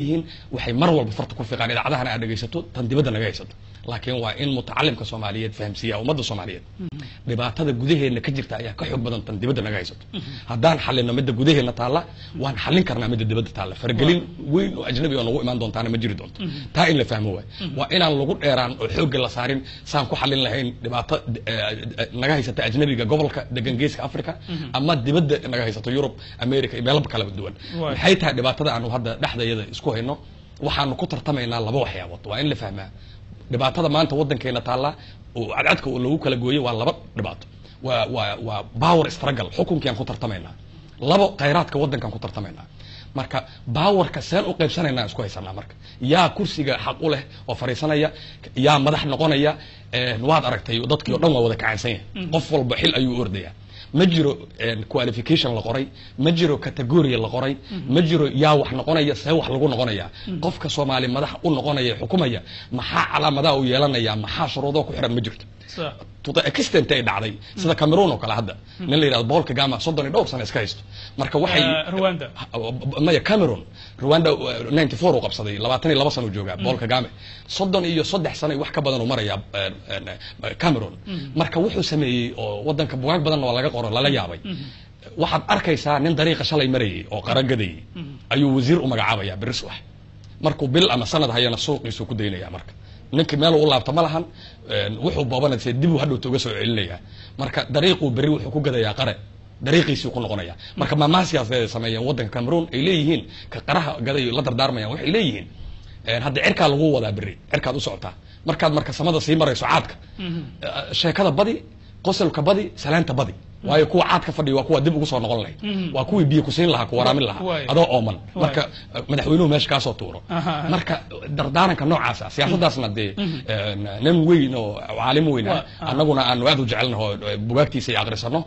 waxay mar walba farta ku fiiqaan idaacadahan aad dhageysato tan dibadda naga haysato laakiin waa in mutacallimka Soomaaliyeed fahamsiya ummadda Soomaaliyeed dhibaatada gudaheena ka jirta ayaa ka xoog badan tan dibadda naga haysato haddaan xalino midda gudaheena taala waan xalin karnaa midda dibadda taala fargelin weyn oo ajnabi oo nagu imaan doontaana ma jiri doonto taa in la fahmo waa inaan lagu dheeraan oo xoog la saarin saan ku xalin lahayn dhibaato naga haysata ajnabiga gobolka degan geeska Afrika ama dibadda naga haysato Yurub America iyo meelo kala duwan maxay tahay dhibaatada aanu hadda dhaxdayada isku hayno waxaanu ku tartamaynaa laba waxyaabood waa in la fahmaa dhibaatada maanta wadankeena taala oo cadcadka oo lagu kala gooyay waa laba dhibaato waa power struggle xukunkiyan ku tartamaynaa laba khayraadka wadankan ku tartamaynaa marka powerka seen u qaybsanaynaa isku haysanaa marka yaa kursiga xaq u leh oo fariisanaya yaa madax noqonaya waad aragtay dadkii oo dhan waa wada kacansan yahay qof walba xil ayuu ordaya ma jiro qualification la qoray ma jiro category la qoray ma jiro yaa wax noqonaya see wax lagu noqonaya qofka Soomaali madax u noqonaya xukumaya maxaa calaamadaha u yeelanaya maxaa shuruudo ku xiran ma jirto to extent ay dhacday sida Cameroon oo kale hadda nin la yiraahdo Paul Kagame 32 sano iska haysto marka waxay Rwanda ma Cameroon Rwanda 94 oo qabsaday 22 sano jooga Paul Kagame 33 sano wax ka badan oo maraya Cameroon marka wuxuu sameeyay oo wadanka buugaag badan oo laga qoro la yaabay waxaad arkaysaa nin dariiqa shalay marayay oo qaragaday ayuu wasiir u magacaabaya biris wax markuu bil ama sanad hayana suuqiisu ku deynaya marka ninkii meel uu laabto ma lahan wuxuu boobanayay dib uu hadhow toga soo celinaya marka dariiqu bari wuxuu ku gadayaa qare dariiqiisu ku noqonaya marka maamaasiyaas ay sameeyeen wadanka Cameroon ay leeyihiin ka qaraha gaday la dardaarmayaan waxay leeyihiin hadda cirka lagu wadaa bari cirkaad u socotaa marka samada sii marayso caadka sheekada badi qosolka badi salaanta badi waayo kuwa caad ka fadhiyo waa kuwa dib ugu soo noqon lahayd waa kuwii biyo ku siin lahaa ku waraamin lahaa adoo ooman marka madaxweynuhu meesha ka soo tuuro marka dardaaranka noocaas ah siyaasadaasna de nin weyn oo caalim weyn annaguna aan aad u jecelnahay bugaagtiisa ay aqrisano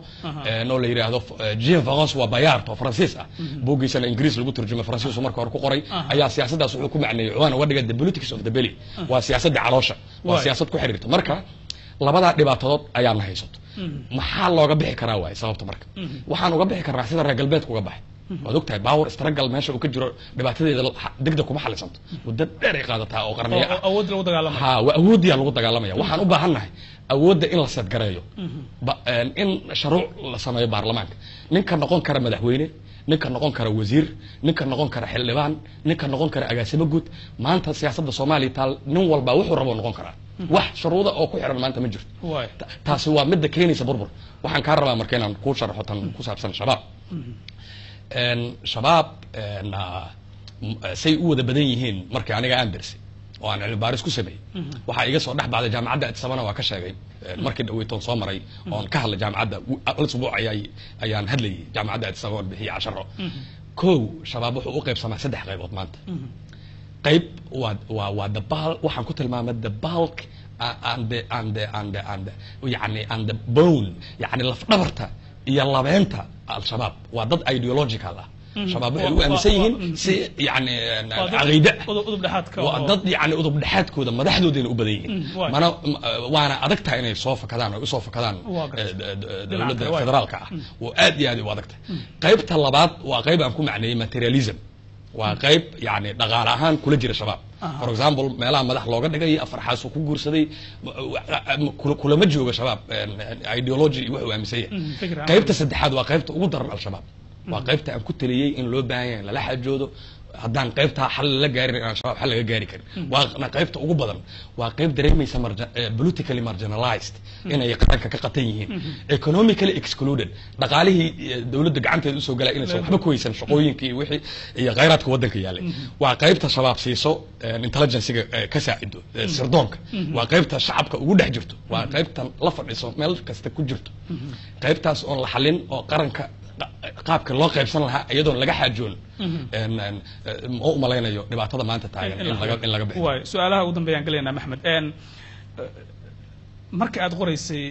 oo la yiraahdo Jean Valence waa Bayard oo Faransiis ah buugiisana Ingiriis lagu turjumay Faransiis marka hore ku qoray ayaa siyaasadaas wuxuu ku macneeyay waana wadiga the politics of the belly waa siyaasadda caloosha waa siyaasad ku xiriirta marka labada dhibaatadood ayaa na haysato maxaa looga bixi karaa waay sababta marka waxaan uga bixi karnaa sida reer galbeedka uga baxay waad ogtahay power struggle meesha uu ka jiro dhibaatadeeda degdeg kuma xalisanto muddo dheer ay qaadataa oo qarniyo awood lagu dagaalamaya waa awoodiya lagu dagaalamaya waxaan u baahannahay awoodda in la sadgareeyo in shuruuc la sameeyo baarlamaanka ninka noqon kara madaxweyne ninka noqon kara wasiir ninka noqon kara xildhibaan ninka noqon kara agaasimo guud maanta siyaasadda Soomaaliya taal nin walba wuxuu rabo noqon karaa wax shuruudo oo ku xiran maanta ma jirto taasi waa mid keenaysa burbur waxaan ka rabaa markii aan ku sharxo tan ku saabsan shabaab shabaab say u wada badan yihiin markii aniga aan darsay oo aan cilmi baaris ku sameeyay waxa iga soo dhaxbaaday jaamacadda Addis Ababa waa ka sheegay markii dhaweytoon soo maray oo ka hadlay jaamacadda usbuuc ayaan hadlayay jaamacadda Addis Ababa bixiyay 10 koow shabaab wuxuu u qaybsamaa 3 qaybood maanta qayb waa the bulk waxaan ku tilmaamay the bulk and the bone يعني laf dhabarta iyo labeenta al-shabaab waa dad ideological ah shabaab waxay u aaminsan yihiin si yani aqeeda udub dhaxadka waa dad yani udub dhaxadkooda madaxdoodina u badan yihiin mana waana adagtahay inay soo fakadaan oo soo fakadaan dawladda federaalka ah oo aad iyo aad u adagtahay qaybta labaad waa qayb aan ku macneeyay materialism waa qayb yani dhaqaale ahaan kula jira shabaab for example meelaha madax looga dhigay afarxaas ku guursaday kulama jooga shabaab ideology wuxuu aaminsan yahay qaybta saddexaad waa qaybta ugu daran al-shabaab waa qaybta aan ku taliyay in loo baahan yahay la xajoodo haddaan qaybta xal la gaarin aan shabaab xal laga gaari karin waa qaybta ugu badan waa qayb dareemaysa politically marginalized inay qaranka ka qatan yihiin economically excluded dhaqaalihii dawladda gacanteeda u soo galay inay waxba ku haysan shaqooyinkii iyo wixii iyo khayraadka wadanka yaalay waa qaybta shabaab siiso intelligence-ga ka saacido sirdoonka waa qaybta shacabka ugu dhex jirto waa qaybtan la fadhiso meel kasta ku jirto qaybtaas oo la xalin oo qaranka qaabka loo qaybsan lahaa iyadoon laga xaajoon oo malaynayo dhibaatada maanta taagan in laga bixiyo way su'aalaha ugu dambeeyaan galeena Maxmed marka aad qoraysay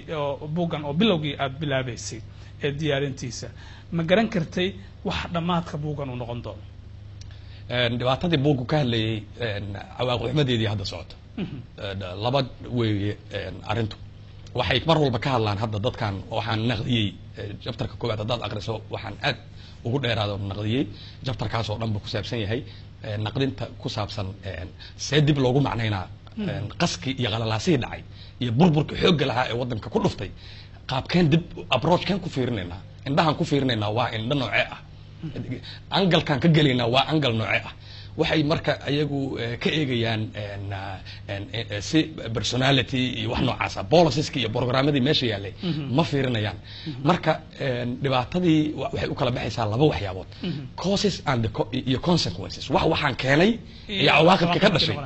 buugan oo bilowgii aad bilaabaysay ee diyaarintiisa ma garan kartay wax dhamaadka buugan uu noqon doono dhibaatadii buugu ka hadlayay cawaaqibxumadeedii hadda socota laba weeye arintu waxay mar walba ka hadlaan hadda dadkan waxaan naqdiyay chapterka koowaad haddaad aqriso waxaan aad ugu dheeraado naqdiyey jabtarkaas oo dhan buu ku saabsan yahay naqdinta ku saabsan see dib loogu macnaynaa qaskii iyo qalalaasihii dhacay iyo burburka xoogga lahaa ee waddanka ku dhuftay qaabkeen dib approachkeen ku fiirinaynaa indhahan ku fiirinaynaa waa indho noocee ah angalkaan ka gelaynaa waa angal noocee ah waxay marka ayagu ka eegayaan si personality iyo wax noocaasa policies iyo programmadii meesha yaallay ma fiirinayaan marka dhibaatadii waxay u kala baxaysaa laba waxyaabood causes and iyo consequences waxaan keenay iyo cawaaqibka ka dhashay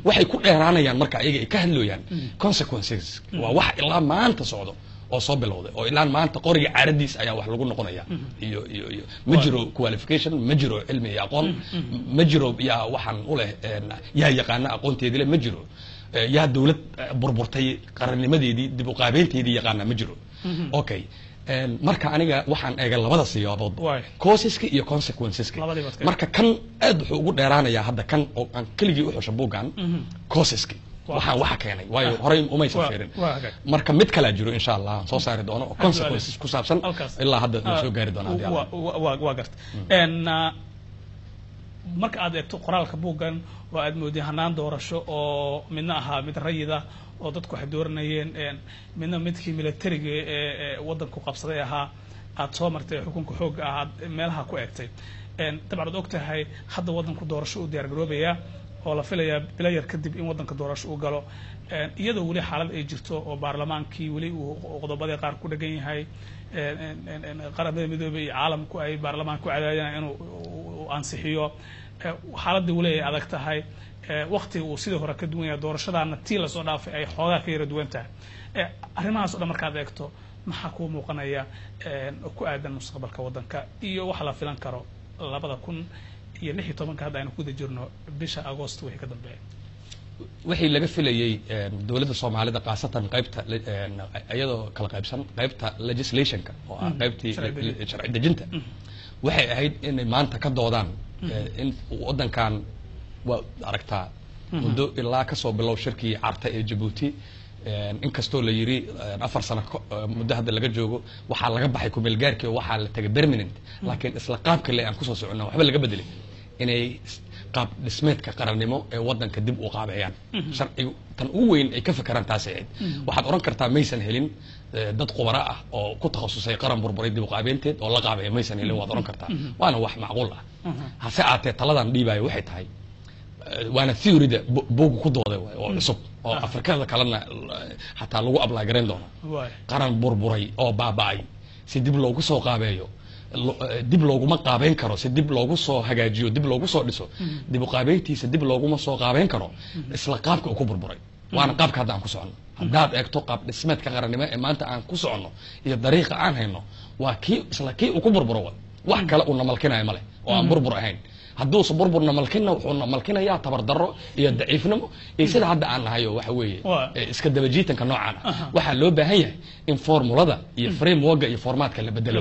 waxay ku dheeraanayaan marka ayaga ay ka hadlooyaan consequences waa wax ilaa maanta socdo oo soo bilowday oo ilaan maanta qoriga caaradiis ayaa wax lagu noqonaya iyo ma jiro qualification ma jiro cilmi iyo aqoon ma jiro yaa waxaan u leh yaa yaqaana aqoonteedii leh ma jiro yaa dawlad burburtay qarannimadeedii dib u qaabeynteedii yaqaana ma jiro okay marka aniga waxaan eegay labada siyaabood causeska iyo consequenceska marka kan aad wuxuu ugu dheeraanayaa hadda kan oo aan keligii u xusho buuggan causeska waxaan waxa keenay waayo horey umaysan fiirin marka mid kala jiro insha Allah soo saari doono oo consequences ku saabsan ilaa hadda soo gaari doona waa garta marka aad eegto qoraalka buuggan waa aad moodiyay hanaan doorasho oo midna ahaa mid rayida oo dadku waxay dooranayeen midna midkii militariga ee waddanku qabsaday ahaa aad soo martay xukunka xoogga ah aad meelaha ku eegtay dabcan aad ogtahay hadda waddanku doorasho u diyaar garoobaya oo la filayaa bilayar kadib in waddanka doorasho uu galo iyadoo weli xaalad ay jirto oo baarlamaankii weli uu qodobadii qaar ku dhagan yahay qaramada midoobay iyo caalamku ay baarlamaanka ku cadaadinayaan inuu ansixiyo xaaladii weli ay adag tahay waqtiga uu sidii hore ka duwan yahay doorashadaana tii lasoo dhaafay ay xoogaa ka yara duwan tahay arrimahaas oo dhan markaad eegto maxaa kuu muuqanaya ku aadan mustaqbalka waddanka iyo wax la filan karo 2016 hadda aynu ku wada jirno bisha August wixii ka dambeeyay wixii laga filayay dawladda Soomaalida qaasatan qaybta iyadoo kala qaybsan qaybta legislationka oo ah qaybtii sharci dejinta waxay ahayd inay maanta ka doodaan in waddankan waa aragtaa muddo ilaa ka soo bilow shirkii carta ee Djibouti inkastoo la yiri 4 sano muddo hadda laga joogo waxaa laga baxay ku meelgaarkii waxaa la tagay permanent laakiin isla qaabka le aan ku soo socono waxba laga bedelay inay qaab dhismeedka qarannimo ee waddanka dib u qaabeeyaan sharcigu tan ugu weyn ay ka fakaraan taas ay waxaad oran kartaa maysan helin dad khubara ah oo ku takhasusay qaran burburay dib u qaabeynteed oo la qaabeeyay maysan helin waad oran kartaa waana wax macquul ah hase aatee taladan dhiibayo waxay tahay waana theory-da buugu ku dooday oo cusub oo afrikada kalena xataa lagu apply gareyn doono qaran burburay oo baaba'ay si dib loogu soo qaabeeyo dib looguma qaabeyn karo si dib loogu soo hagaajiyo dib loogu soo dhiso dib u qaabeyntiisa dib looguma soo qaabeyn karo isla qaabka uu ku burburay waana qaabka hadda aan ku socono haddaad eegto qaab dhismeedka qarannimo ee maanta aan ku socono iyo dariiqa aan hayno waa kii isla kii uu ku burburo wax kale uu namalkinayo male oo aan burbur ahayn hadduu soo burburna malkina wuxuu namalkinayaa tabar darro iyo daciifnimo iyo sida hadda aan nahayo waxa weeye iska daba jiitanka noocaan waxa loo baahan yahay in formulada iyo framework iyo formatka la bedelo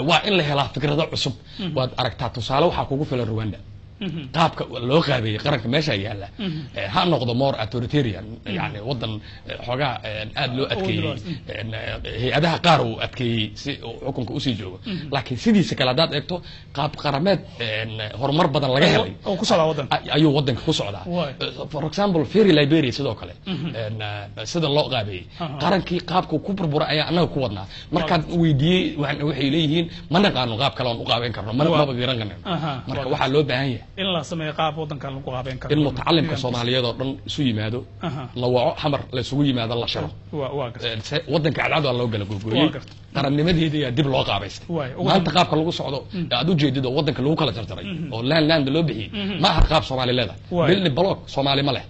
waa in la helaa fikrado cusub waad aragtaa tusaale waxa kugu filan Rwanda qaabka loo qaabeeyay qaranka meesha yaala ha noqdo more authoritarian yani wadan xogaa aad loo adkeeyay hay'adaha qaar uu adkeeyay si xukunka u sii joogo laakiin sidiisa kala dad eegto qaab qarameed horumar badan laga helay oo ku socda wadanka ayuu wadanka ku socdaa for example Fair Liberia sidoo kale sida loo qaabeeyay qarankii qaabku ku burbura ayaa anaga ku wadnaa marka weydiiyay waxay leeyihiin ma naqaano qaab kale oo u qaabeyn karno ma garan karno marka waxa loo baahan yahay in la sameeyo qaab waddankan lagu qaabeyn karo in mutacallimka Soomaaliyeed oo dhan isu yimaado la waco xamar la isugu yimaado la shiro waddanka cadcad loo gala gurguriyay qarannimadeedii ayaa dib loo qaabaystay maanta qaabka lagu socdo aad u jeedido waddanka lagu kala jarjaray oo land loo bixiyay ma aha qaab Soomaaliyeed bilni block Soomaali ma leh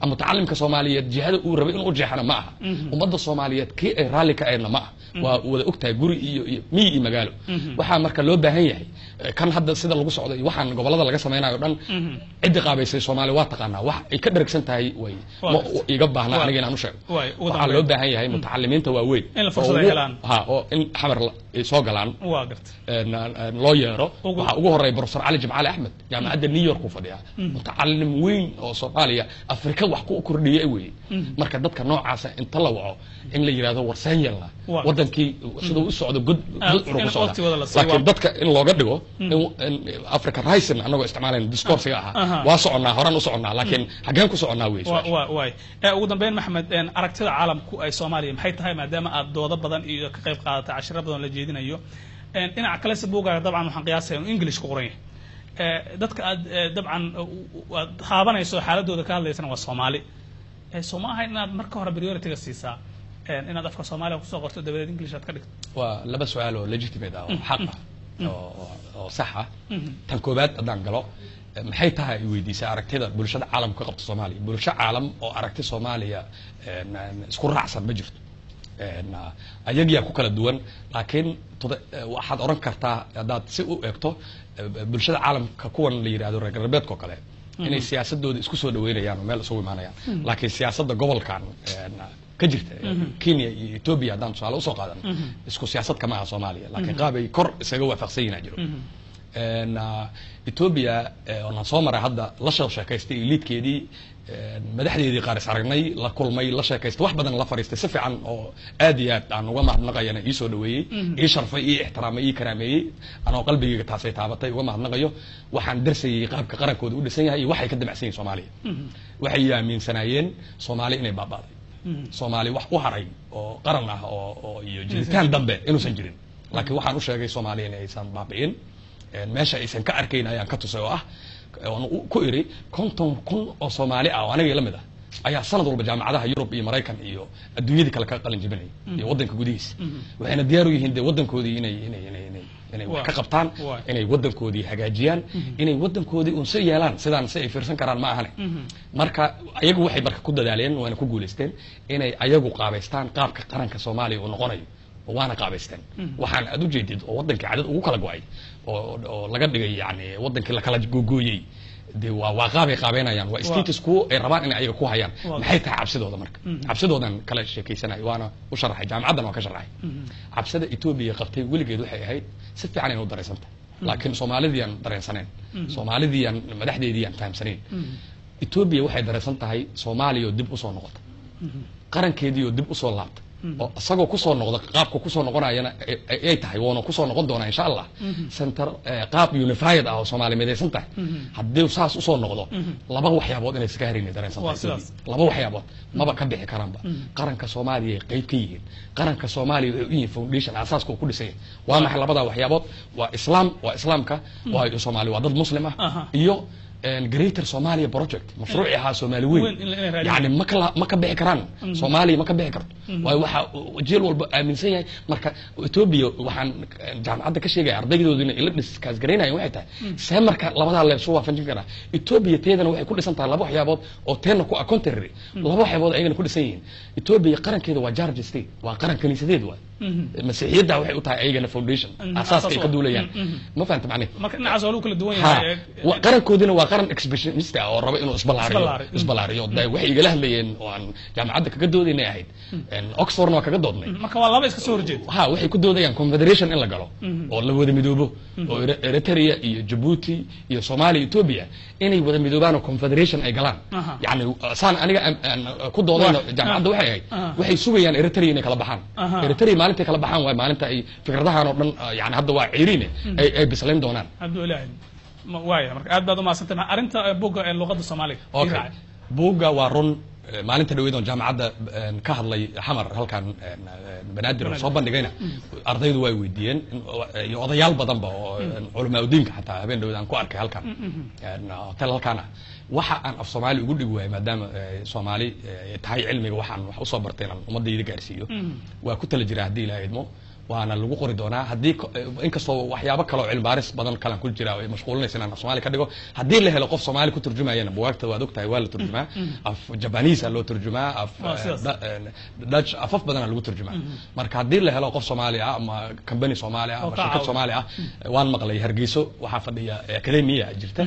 ama mutacallimka Soomaaliyeed jihada uu rabay inuu jeexana ma aha ummadda Soomaaliyeed kii ay raali ka ayna ma aha waa wada ogtahay guri iyo miyi iyo magaalo waxa marka loo baahan yahay kan hadda sida lagu socday waxaan gobolada laga sameeyay dhan cidi qaabaysay Soomaali waa taqaanaa wax ay ka dharagsan tahay way iga baahnaa aniga inaan u sheego waxa loo baahan yahay mutacallimiinta waa weyn in la fursad helaan oo in xamar soo galaan loo yeero waxa ugu horeeya professor Ali Jimcaale Ahmed jaamacadda New York ku fadhiya mutacallim weyn oo Soomaaliya Afrika wax ku kordhiyay weey marka dadka noocaas inta la waco in la yiraahdo warsan yeelna wadankii sidoo u socdo god urugu socdo laakiin dadka in looga dhigo Africa Rising anagoo isticmaalayna discourse aha waa soconaa horan u soconaa laakiin xageen ku soconaa weey waay ugu dambeyn Maxamed aragtida caalamku ay Soomaaliya maxay tahay maadaama aad doodo badan iyo ka qayb qaadatay casharo badan la jeedinayo dhinaca kale sabuuga dabcan waxaan qiyaasay in English ku qoran dadka aad dabcan haabanayso xaaladooda ka hadlaysana waa Soomaali Soomaaliya inaad marka hore priority-ga siisaa inaad afka Soomaaliya ku soo qorto dabadeed English aad ka dhigto waa laba su'aal oo legitimate ah oo xaq ah oo sax ah tan koobaad adaan galo maxay tahay weydiisay aragtida bulshada caalamka ka qabto Soomaaliya bulshada caalam oo aragti Soomaaliya isku raacsan ma jirto ayagiya ku kala duwan laakiin waxaad oran kartaa hadaad si u eegto bulshada caalamka kuwan la yiraahdo reer galbeedka kale inay siyaasadooda isku soo dhaweynayaan meel soo imaanayaan laakiin siyaasadda gobolkan ka jirta Kenya iyo Ethiopia hadaan tusaale u soo qaadan isku siyaasad kama aha Soomaaliya laakiin qaabay kor isaga waafaqsan yihiin jiro Ethiopia oo soo maray hadda la sheekaystay elitekeedii madaxdeedii qaaris aragnay la kulmay la sheekaystay wax badan la fariistay si fiican oo aad iyo aad aan uga mahadnaqayana ii soo dhaweeyay ii sharfay ii ixtiraamay ii karaameeyay anoo qalbigayga taasay taabatay uga mahadnaqayo waxaan darsayay qaabka qarankooda u dhisan yahay waxay ka damacsan yihiin Soomaaliya waxay aaminsanayeen Soomaali inay baabaaday Soomaali wax u haray oo qaran ah oo iyo jiritaan dambe inuusan jirin laakiin waxaan u sheegay Soomaaliya inay aysan baaba'in meesha aysan ka arkayn ayaan ka tusay oo ah ku iri 50,000 oo Soomaali ah oo aniga la mid ah ayaa sanad walba jaamacadaha Yurub iyo Mareykan iyo adduunyada kale ka qalin jibinay iyo wadanka gudihiisa waxayna diyaar u yihiin wadankoodii inay wax ka qabtaan inay wadankoodii hagaajiyaan inay wadankoodii uun soo yeelaan sidaan si ay fiirsan karaan ma ahane marka ayagu waxay barka ku dadaaleen waana ku guuleysteen inay ayagu qaabaystaan qaabka qaranka Soomaaliya uu noqonayo وانا قابستان waxaan aad u jeedid oo wadanka cadad ugu kala go'ay oo laga dhigay yaani wadanka la kala googooyay de waa qaabeynayaan waa status quo ay rabaan in ayaga ku hayaan maxay tahay cabsidooda marka cabsidoodan kala sheekaysanay waana u sharaxay jaamacadan oo ka sharaxay cabsida Ethiopia qabtay weligeed waxay ahayd si fiican inuu dareensantay laakiin Soomaalidiyan dareensaneen Soomaalidiyan madaxdeediyan fahamsaneen Ethiopia waxay dareensan tahay Soomaaliya dib u soo noqotay qarankeedii oo dib u soo laabtay oo asagoo ku soo noqdo qaabka ku soo noqonayana ay tahay woona ku soo noqon doona insha Allah center qaab unified ah oo Soomaaliyeedsan tahay haddii saas u soo noqdo laba waxyaabood inay iska harin dareensan tahay laba waxyaabood maba ka bixi karaanba qaranka Soomaaliya qayb ka yihiin qaranka Soomaaliya wuxuu yahay foundation asaaska ku dhisay waa maxay labada waxyaabood waa islaamka waa Soomaali waa dad muslim ah iyo Greater Somalia Project مشروعها Soomaaliyeed يعني ما ka bixi karaan Soomaaliya ma ka bixi karto waxa jeel walba aaminsan yahay marka Ethiopia waxaan jaamacadda ka sheegay ardaydoodina ila discuss gareynayaan waxay tahay see marka labada leeb soo waafajin kara Ethiopia teedana waxay ku dhisan tahay laba waxyaabood oo teena ku contrary laba waxyaabood ayagana ku dhisan yihiin Ethiopia qarankeeda waa Georgia State waa qaran kaniisadeed waa مسيحية waxay u tahay ayagana foundation asaaska ay ka duulayaan ma fahanto macnaheedu marka dhinacaas oo kala duwan yahay qarankoodina waa qaran exhibitionist ah oo raba inuu isbalaariyo waxay igala hadlayeen oo aan jaamacadda kaga doodinay ahayd Oxford waa kaga doodnay marka waa laba iska soo horjeed waxay ku doodayaan confederation in la galo oo la wada midoobo oo Eritrea iyo Djibouti iyo Soomaaliya Ethiopia inay wada midoobaan oo confederation ay galaan yani saan aniga ku doodayna jaamacadda waxay sugayaan Eritrea inay kala baxaan Eritrea maalinta kala baxaan way maalinta ay fikradahan oo dhan yani hadda waa ciirine ay bislayn doonaan Abdullahi waaya marka aad baad u maasantay arinta buugga ee luqadda Soomaaliga buugga waa run maalinta dhaweydon jaamacadda ka hadlay xamar halkan banaadir soo bandhigayna ardaydu way weydiiyeen iyo odayaal badan ba oo culamaa diinka xataa habeen dhaweyd aan ku arkay halkan hotel halkan waxa aan af Soomaali ugu dhig waay maadaama Soomaali tahay cilmiga waxaan wax u soo bartay inaan ummadayda gaarsiiyo waa ku tala jira hadii ilaahay idmo waana lagu qori doonaa hadii inkastoo waxyaabo kale oo cilmi baaris badan kala ku jira ay mashquulinaysan inaan Soomaali ka dhigo hadii la helo qof Soomaali ku turjumayana buugta waad ogtahay waa la turjumaa af Japanese loo turjumaa af Dutch af badan lagu turjumaa marka hadii la helo qof Soomaali ah ama company Soomaali ah ama shirkad Soomaali ah waan maqlay Hargeyso waxa fadhiya academia jirta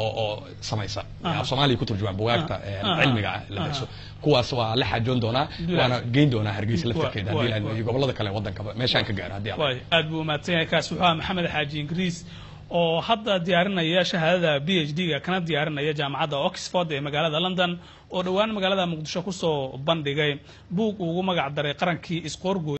oo samaysa af Soomaali ku turjumaa buugta cilmiga la dhiso kuwaas waa la xaajoon doonaa waana geyn doonaa hargeysa laftirkeeda haddii la iyo gobolada kale waddankaba meeshaan ka gaaro haddii waay aad buu mahadsan yahay kaas wuxuu ahaa maxamed xaaji ingiriis oo hadda diyaarinaya shahaadada PhD-ga kana diyaarinaya jaamacadda Oxford ee magaalada London oo dhawaan magaalada Muqdisho ku soo bandhigay buug ugu magac daray qarankii isqoorgooy